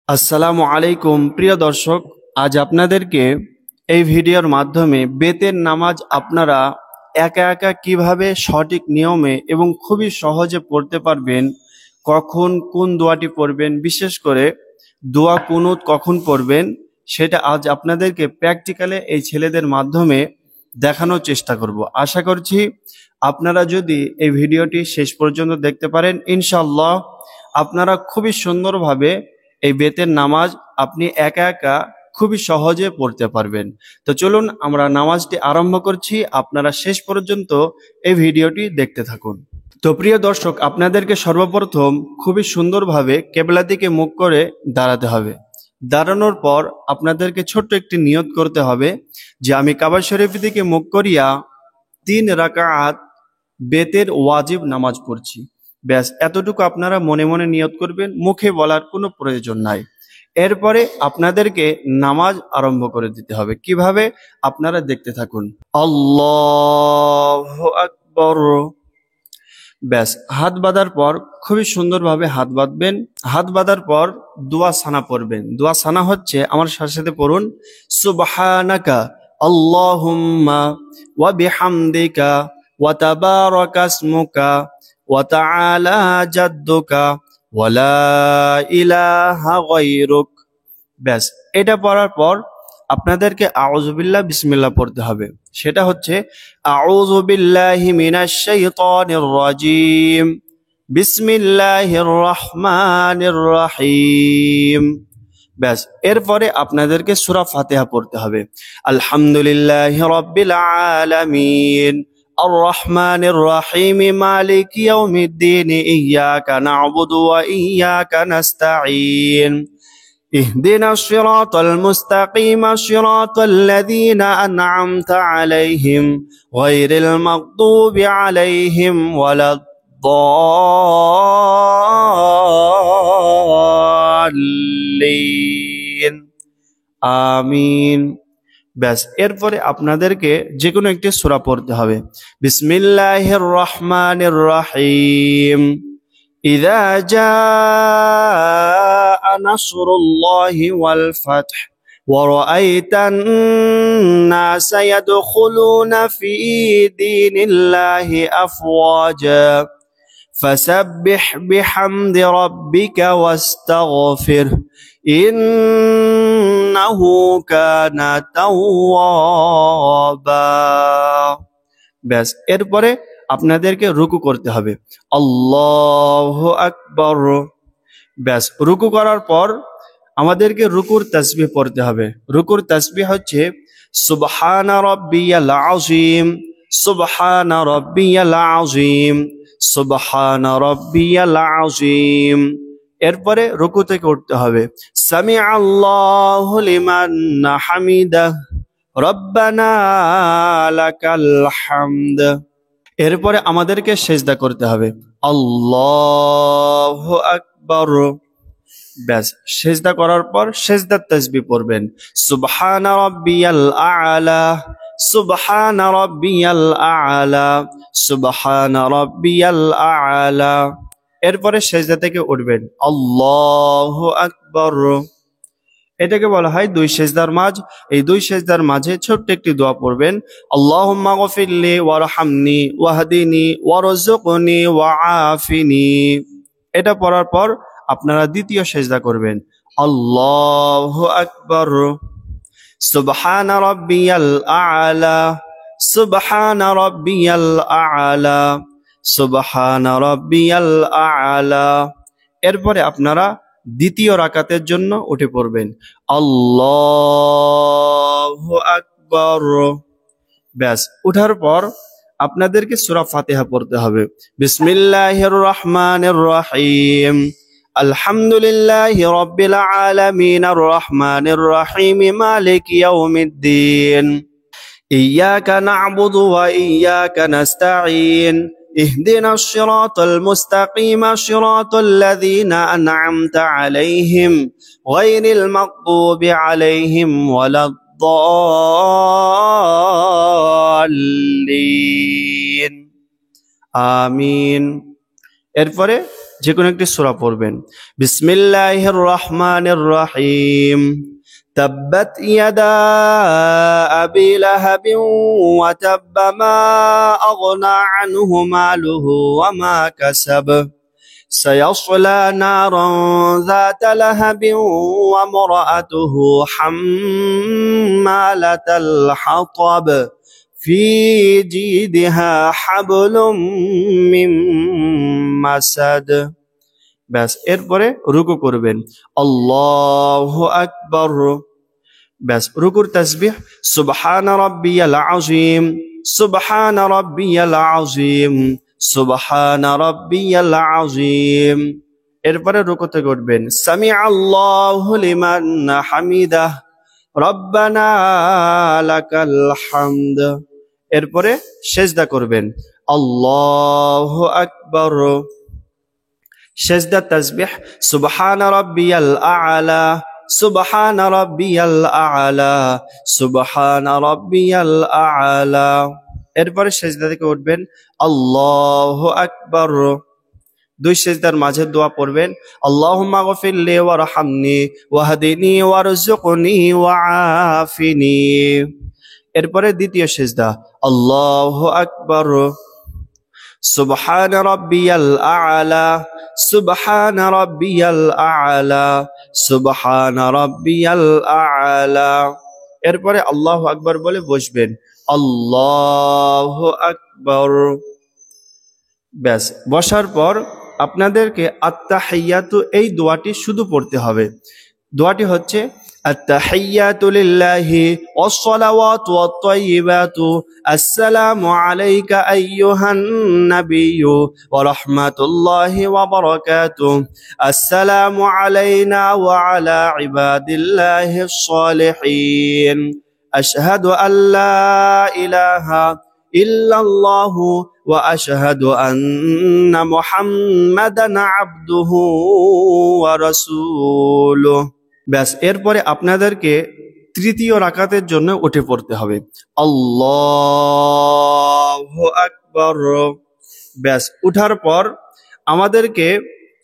আসসালামু আলাইকুম প্রিয় দর্শক, আজ আপনাদেরকে এই ভিডিওর মাধ্যমে বেতের নামাজ আপনারা একা একা কিভাবে সঠিক নিয়মে এবং খুবই সহজে পড়তে পারবেন, কখন কোন দোয়াটি পড়বেন, বিশেষ করে দোয়া কুনুত কখন পড়বেন, সেটা আজ আপনাদেরকে প্র্যাকটিক্যালে এই ছেলেদের মাধ্যমে দেখানোর চেষ্টা করব। আশা করছি আপনারা যদি এই ভিডিওটি শেষ পর্যন্ত দেখতে পারেন, ইনশাআল্লাহ আপনারা খুবই সুন্দরভাবে এই বেতের নামাজ আপনি একা একা খুবই সহজে পড়তে পারবেন। তো চলুন আমরা নামাজটি আরম্ভ করছি, আপনারা শেষ পর্যন্ত এই ভিডিওটি দেখতে থাকুন। তো প্রিয় দর্শক, আপনাদেরকে সর্বপ্রথম খুবই সুন্দরভাবে কেবলা দিকে মুখ করে দাঁড়াতে হবে। দাঁড়ানোর পর আপনাদেরকে ছোট্ট একটি নিয়ত করতে হবে যে আমি কাবা শরীফ দিকে মুখ করিয়া 3 রাকাত বেতের ওয়াজিব নামাজ পড়ছি। ব্যাস এতটুকু আপনারা মনে মনে নিয়ত করবেন, মুখে বলার কোনো প্রয়োজন নাই। এরপরে আপনাদেরকে নামাজ আরম্ভ করে দিতে হবে। কিভাবে আপনারা দেখতে থাকুন। আল্লাহু আকবার। ব্যাস হাত বাঁধার পর খুবই সুন্দরভাবে হাত বাঁধবেন। হাত বাঁধার পর দোয়া সানা পড়বেন। দোয়া সানা হচ্ছে, আমার সাথে সাথে পড়ুন, সুবহানাকা আল্লাহুম্মা ওয়া বিহামদিকা ওয়া তাবারাকা ইসমুকা ওয়া তাআলা জাদ্দুকা ওয়া লা ইলাহা গায়রুক। ব্যাস এটা পড়ার পর আপনাদেরকে আউযু বিল্লাহ বিসমিল্লাহ পড়তে হবে। সেটা হচ্ছে আউযু বিল্লাহি মিনাশ শাইতানির রাজিম, বিসমিল্লাহির রহমানির রহিম। ব্যাস এরপরে আপনাদেরকে সূরা ফাতিহা পড়তে হবে। আলহামদুলিল্লাহি রাব্বিল আলামিন আর রহমানির রহিম মালিকি ইয়াউমিদ্দিন ইয়াকা না'বুদু ওয়া ইয়াকা নাস্তাঈন اهدنا الصراط المستقيم صراط الذين أنعمت عليهم غير المغضوب عليهم ولا الضالين آمين। ব্যাস এরপরে আপনাদেরকে যে কোনো একটি সূরা পড়তে হবে। বিসমিল্লাহির রহমানির রহিম। إذا جاء نصر الله والفتح ورأيت الناس يدخلون في دين الله أفواجا فسبح بحمد ربك واستغفره إنه كان توابا। ব্যাস এরপরে আপনাদেরকে রুকু করতে হবে। আল্লাহু আকবার। ব্যাস রুকু করার পর আমাদেরকে রুকুর তাসবিহ পড়তে হবে। রুকুর তাসবিহ হচ্ছে সুবহানা রাব্বিয়াল আযীম, সুবহানা রাব্বিয়াল আযীম, সুবহানা রাব্বিয়াল আযীম। এরপরে রুকু থেকে উঠতে হবে। সামিআল্লাহু লিমান হামিদাহ, রব্বানা লাকাল হামদ। এরপরে আমাদেরকে সেজদা করতে হবে। আল্লাহু আকবার। ব্যাস সেজদা করার পর সেজদার তাসবিহ পড়বেন। সুবহানা রাব্বিয়াল আ'লা, সুবহানা রাব্বিয়াল আ'লা, সুবহানা রাব্বিয়াল আ'লা। এরপরে সেজদা থেকে উঠবেন। আল্লাহু আকবার। এটাকে বলা হয় 2 সেজদার মাঝ। এই 2 সেজদার মাঝে ছোট্ট একটি দোয়া পড়বেন। আল্লাহুম্মা গফিরলি ওয়ারহামনি ওয়াহদিনি ওয়ারযুকনি ওয়াআফিনি। এটা পড়ার পর আপনারা দ্বিতীয় সেজদা করবেন। আল্লাহু আকবার। সুবহানা রাব্বিয়াল আ'লা, সুবহানা রাব্বিয়াল আ'লা, সুবহানা রাব্বিয়াল আ'লা। এরপরে আপনারা দ্বিতীয় রাকাতের জন্য উঠে পড়বেন। আল্লাহু আকবার। ব্যাস উঠার পর আপনাদেরকে সূরা ফাতিহা পড়তে হবে। বিসমিল্লাহির রহমানির রহিম। আলহামদুলিল্লাহি রাব্বিল আলামিন আর রহমানির রহিম মালিকি ইয়াউমিদ্দিন ইয়াকা না'বুদু ওয়া ইয়াকা নাস্তাঈন اهدنا الصراط المستقيم صراط الذين أنعمت عليهم غير المغضوب عليهم ولا الضالين آمين। এরপরে যে কোনো একটি সূরা পড়বেন। বিসমিল্লাহির রহমানির রহিম। তাব্বাত ইয়াদা আবি লাহাবিন ওয়া তাব্বা মা আগনা আনহু মালুহু ওয়া মা কাসাব سيصلى نارا ذات لهب وامرأته حمالة الحطب في جيدها حبل من مسد। ব্যাস এরপরে রুকু করবেন, আল্লাহু আকবার। ব্যাস রুকুর তাসবিহ সুবহান রাব্বিয়াল আযীম, সুবহান রাব্বিয়াল আযীম, সুবহান রাব্বিয়াল আযীম। এরপরে রুকুতে করবেন সামিআল্লাহু লিমান হামিদাহ, রব্বানা লাকাল হামদ। এরপরে সিজদা করবেন, আল্লাহু আকবার। সিজদা তাসবিহ সুবহান রাব্বিয়াল আ'লা, সুবহান রাব্বিয়াল আ'লা, সুবহান রাব্বিয়াল আ'লা। এরপরে সিজদা থেকে উঠবেন, আল্লাহু আকবার। দুই সিজদার মাঝে দোয়া পড়বেন, আল্লাহুম্মা গফিরলি ওয়ারহামনি ওয়াহদিনি ওয়ারযুকনি ওয়াআফিনি। এরপরে দ্বিতীয় সিজদা, আল্লাহু আকবার। সুবহান রাব্বিয়াল আ'লা, সুবহান রাব্বিয়াল আ'লা, সুবহান রাব্বিয়াল আ'লা। এরপরে আল্লাহু আকবার বলে বসবেন, আল্লাহু আকবার। ব্যাস বসার পর আপনাদেরকে আত্তাহিয়াতু এই দোয়াটি শুধু পড়তে হবে। দোয়াটি হচ্ছে আত্তাহিয়াতু লিল্লাহি ওয়াসসালাওয়াতু ওয়াত-তাইয়্যিবাতু আসসালামু আলাইকা আইয়ুহান নাবিয়্যু ওয়া রাহমাতুল্লাহি ওয়া বারাকাতুহু আসসালামু আলাইনা ওয়া আলা ইবাদিল্লাহিস সালিহিন আশহাদু আল্লা ইলাহা ইল্লাল্লাহু ওয়া আশহাদু আন্না মুহাম্মাদান আবদুহু ওয়া রাসূলুহু। ব্যাস এরপরে আপনাদেরকে তৃতীয় রাকাতের জন্য উঠে পড়তে হবে, আল্লাহু আকবার। ব্যাস উঠার পর আমাদেরকে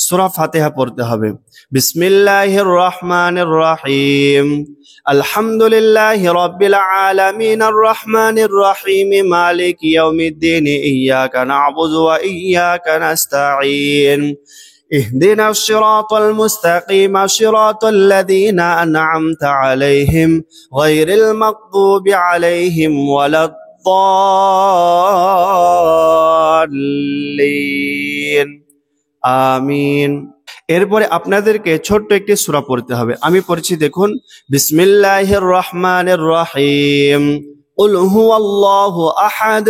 সূরা ফাতিহা পড়তে হবে। বিসমিল্লাহির রহমানির রহিম, আলহামদুলিল্লাহি রাব্বিল আলামিন আর রহমানির রহিম মালিকি ইয়াউমিদ্দিন ইয়্যাকা না'বুদু ওয়া ইয়্যাকা নাস্তাঈন ইহদিনাস সিরাতাল মুস্তাকিম সিরাতাল লাযীনা আন'আমতা আলাইহিম গায়রিল মাগদুবি আলাইহিম ওয়ালাদ-দাল্লিন আমিন। এরপরে আপনাদেরকে ছোট্ট একটি সূরা পড়তে হবে। আমি পড়ছি, দেখুন। বিসমিল্লাহির রহমানির রহিম, কুল হুয়াল্লাহু আহাদ,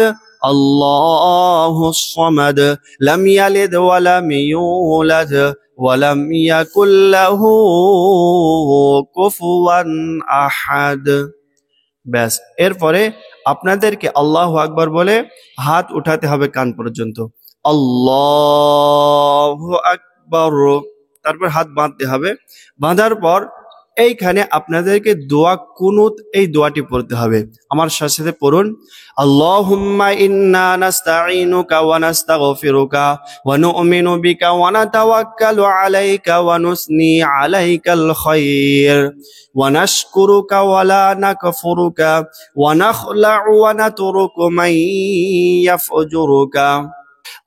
আল্লাহুস সামাদ, লাম ইয়ালিদ ওয়া লাম ইউলাদ ওয়া লাম ইয়াকুল লাহু কুফুয়ান আহাদ। ব্যাস এরপরে আপনাদেরকে আল্লাহু আকবার বলে হাত উঠাতে হবে কান পর্যন্ত, আল্লাহু আকবার। তারপর হাত বাঁধতে হবে। বাঁধার পর এইখানে আপনাদেরকে দোয়া কুনুত এই দোয়াটি পড়তে হবে। আমার সাথে সাথে পড়ুন, আল্লাহুম্মা ইন্না নাস্তাঈনুকা ওয়া নাস্তাগফিরুকা ওয়া নু'মিনু বিকা ওয়া নাতাওয়াক্কালু আলাইকা ওয়া নুসনি আলাইকাল খায়র ওয়া নাশকুরুকা ওয়া লা নাকফুরুকা ওয়া নাখলা'ু ওয়া নাতরুকু মান ইয়াফজুরুকা।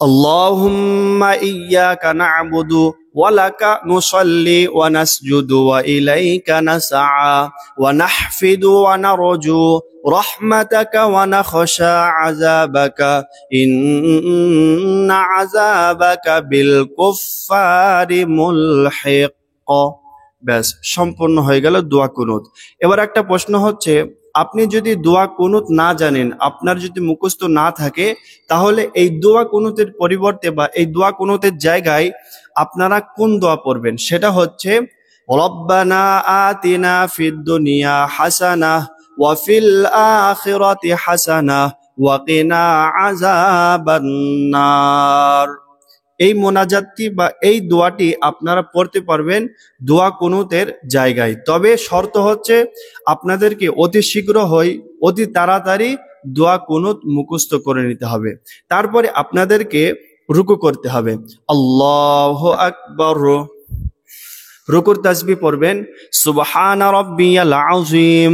আল্লাহুম্মা ইয়্যাকা না'বুদু ওয়া লাকা নুসাল্লি ওয়া নাসজুদু ওয়া ইলাইকা নাসআ ওয়া নাহফিদু ওয়া নারজু রাহমাতাকা ওয়া নাখশা আযাবাকা ইন্না আযাবাকা বিল কুফফারি মুলহিক। ব্যাস সম্পূর্ণ হয়ে গেল দোয়া কুনুত। এবার একটা প্রশ্ন হচ্ছে, আপনি যদি দোয়া কুনুত না জানেন, আপনার যদি মুখস্থ না থাকে, তাহলে এই দোয়া কুনুতের পরিবর্তে বা এই দোয়া কুনুতের জায়গায় আপনারা কোন দোয়া পড়বেন? সেটা হচ্ছে রব্বানা আতিনা ফিদ দুনিয়া হাসানাহ ওয়া ফিল আখিরাতি হাসানাহ ওয়া কিনা আযাবান নার। এই মোনাজাতটি বা এই দোয়াটি আপনারা পড়তে পারবেন দোয়া কুনুতের জায়গায়। তবে শর্ত হচ্ছে আপনাদেরকে অতি শীঘ্র অতি তাড়াতাড়ি দোয়া কুনুত মুখস্থ করে নিতে হবে। তারপরে আপনাদেরকে রুকু করতে হবে। আল্লাহু আকবার। রুকুর তাসবিহ পড়বেন সুবহানা রাব্বিয়াল আযীম,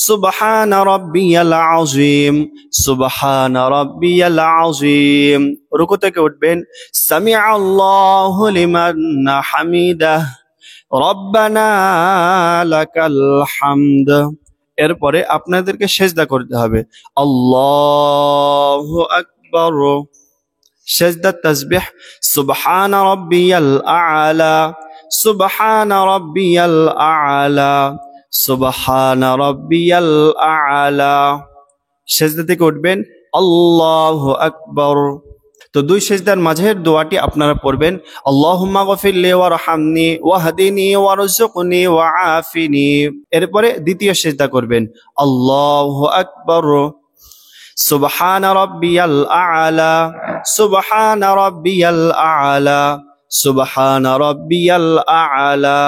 সুবহানা রাব্বিয়াল আযীম, সুবহানা রাব্বিয়াল আযীম। রুকু থেকে উঠবেন সামিআল্লাহু লিমান হামিদাহ, রব্বানা লাকাল হামদ। এরপরে আপনাদেরকে সেজদা করতে হবে আল্লাহু আকবার। সেজদার তাসবিহ সুবহানা রাব্বিয়াল আ'লা, সুবহানা রাব্বিয়াল আ'লা, সুবহানা রাব্বিয়াল আ'লা। সেজদা থেকে উঠবেন আল্লাহু আকবার। তো দুই সেজদার মাঝের দোয়াটি আপনারা পড়বেন আল্লাহুম্মা গফিরলি ওয়ারহামনি ওয়াহদিনি ওয়ারযুকনি ওয়াআফিনি। এরপরে দ্বিতীয় সেজদা করবেন আল্লাহু আকবার, সুবহানা রাব্বিয়াল আ'লা, সুবহানা রাব্বিয়াল আ'লা, সুবহানা রাব্বিয়াল আ'লা।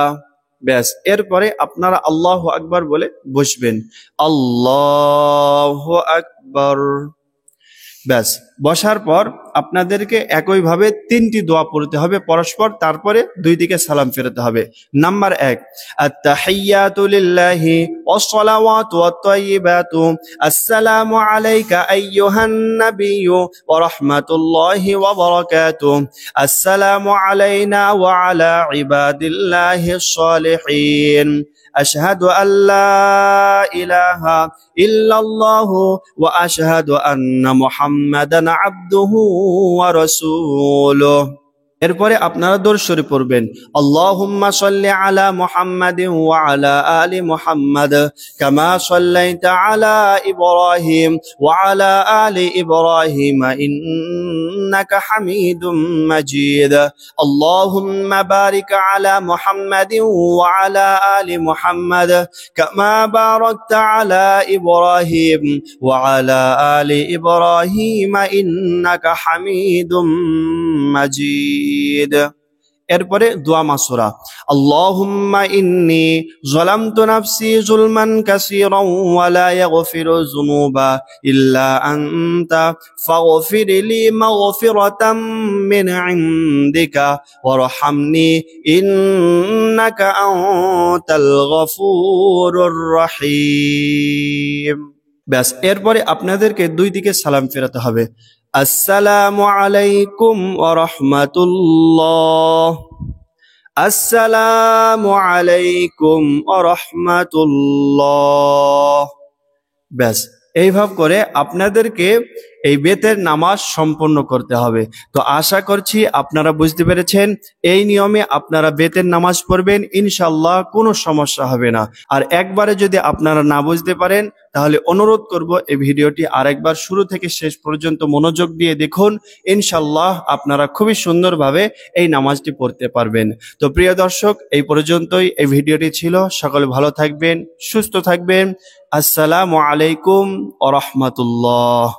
ব্যাস, এরপরে আপনারা আল্লাহু আকবার বলে বসবেন আল্লাহু আকবার। ব্যাস, বসার পর আপনাদেরকে একইভাবে তিনটি দোয়া পড়তে হবে পরস্পর, তারপরে দুই দিকে সালাম ফেরাতে হবে। নাম্বার 1, আত-তাহিয়াতু লিল্লাহি ওয়াস-সালাওয়াতু ওয়াত-তাইয়্যিবাতু, আসসালামু আলাইকা আইয়ুহান নাবিয়্যু ওয়া রাহমাতুল্লাহি ওয়া বারাকাতুহু, আসসালামু আলাইনা ওয়া আলা ইবাদিল্লাহিস সালিহিন, আশহাদু আল্লা ইলাহা ইল্লাল্লাহু ওয়া আশহাদু আন্না মুহাম্মাদান আবদুহু ওয়া রাসূলুহু। এরপরে আপনারা দরুদ শরীফ পড়বেন আল্লাহুম্মা সাল্লি আলা মুহাম্মাদিন ওয়া আলা আলি মুহাম্মাদ কামা সাল্লাইতা আলা ইব্রাহিম ওয়া আলা আলি ইব্রাহিম ইন্নাকা হামিদুম মাজিদ। আল্লাহুম্মা বারিক আলা মুহাম্মাদিন ওয়া আলা আলি মুহাম্মাদ কামা বারাকতা আলা ইব্রাহিম ওয়া আলা আলি ইব্রাহিম ইন্নাকা হামিদুম মাজিদ। এরপরে দোয়া মাসুরা আল্লাহুম্মা ইন্নী যালামতু নাফসি যুলমান কাসীরান ওয়া লা ইয়াগফিরু যুনুবা ইল্লা আনতা ফাগফিরলি মাগফিরাতাম মিন ইনদিকা ওয়ারহামনি ইন্নাকা আনতাল গফুরুর রহিম। ব্যাস, এরপরে আপনাদেরকে দুই দিকে সালাম ফেরাতে হবে আসসালামু আলাইকুম ওয়া রাহমাতুল্লাহ, আসসালামু আলাইকুম ওয়া রাহমাতুল্লাহ। ব্যাস, এইভাবে করে আপনাদেরকে এই বেতের নামাজ সম্পন্ন করতে হবে। তো আশা করছি আপনারা বুঝতে পেরেছেন। এই নিয়মে আপনারা বেতের নামাজ পড়বেন, ইনশাআল্লাহ কোনো সমস্যা হবে না। আর একবারে যদি আপনারা না বুঝতে পারেন তাহলে অনুরোধ করব এই ভিডিওটি আরেকবার শুরু থেকে শেষ পর্যন্ত মনোযোগ দিয়ে দেখুন, ইনশাআল্লাহ আপনারা খুবই সুন্দরভাবে এই নামাজটি পড়তে পারবেন। তো প্রিয় দর্শক, এই পর্যন্তই এই ভিডিওটি ছিল। সকলে ভালো থাকবেন, সুস্থ থাকবেন। আসসালামু আলাইকুম ওয়া রাহমাতুল্লাহ।